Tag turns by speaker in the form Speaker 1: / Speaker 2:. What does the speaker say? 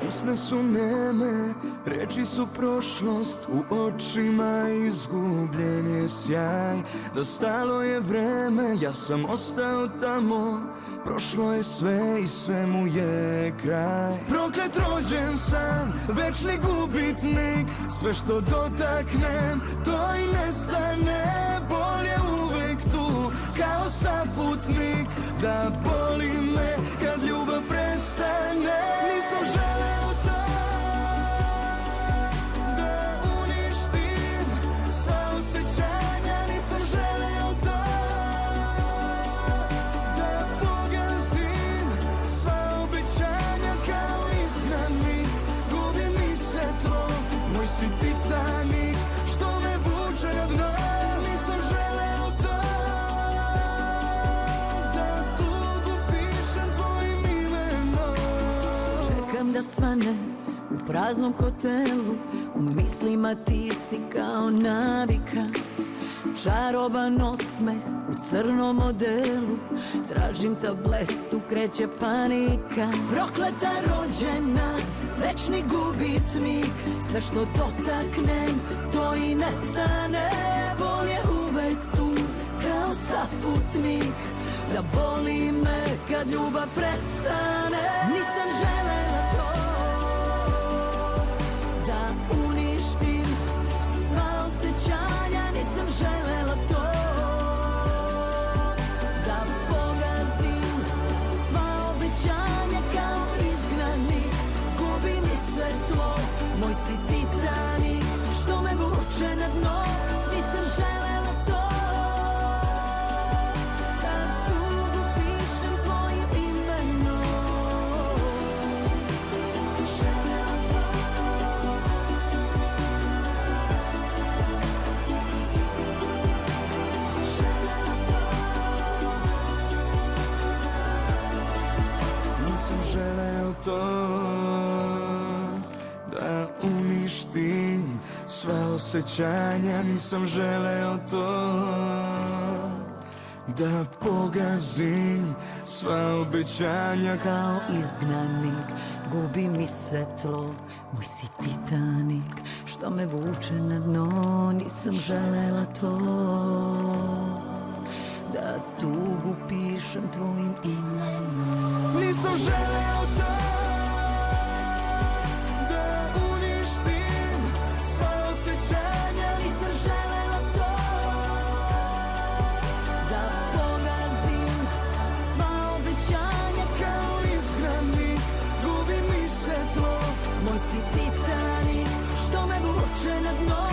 Speaker 1: Usne su neme, reči su prošlost, u očima izgubljen je sjaj. Dostalo je vreme, ja sam ostao tamo, prošlo je sve i svemu je kraj. Proklet rođen sam, večni gubitnik, sve što dotaknem, to i nestane. Bol je uvek tu, kao saputnik, da boli me kad ljubav prestane. Nisam želeo to, da uništim sva osjećanja. Nisam želeo to, da pogazim sva obećanja. Kao izgnanik, gubi mi se tlo, moj si Titanik, što me vuče na dno. Nisam želeo to, da tugu pišem tvojim imenom.
Speaker 2: Čekam da svane u praznom hotelu, u mislima ti si kao navika. Čaroban osmeh u crnom modelu, tražim tabletu, kreće panika. Prokleta rođena, večni gubitnik, sve što dotaknem, to i nestane. Bol je uvek tu, kao saputnik, da boli me kad ljubav prestane. Nisam želela to, da uništim sva osjećanja. Nisam želela to, da pogazim sva obećanja. Kao izgnanik, gubi mi se tlo, moj si Titanik, što me vuče na dno. Nisam želela to, da tugu pišem tvojim imenom. Želela
Speaker 1: Nisam želeo to, da uništim sva osjećanja. Nisam želeo to, da pogazim sva obećanja.
Speaker 2: kao izgnanik, gubi mi se tlo, moj si Titanik, što me vuče na dno. Nisam želela to, da tugu pišem tvojim imenom.
Speaker 1: Nisam želeo to, da uništim sva osjećanja.
Speaker 2: Nisam želela to, da pogazim sva obećanja.
Speaker 1: Kao izgnanik, gubi mi se tlo,
Speaker 2: Moj si Titanik, što me vuče na dno.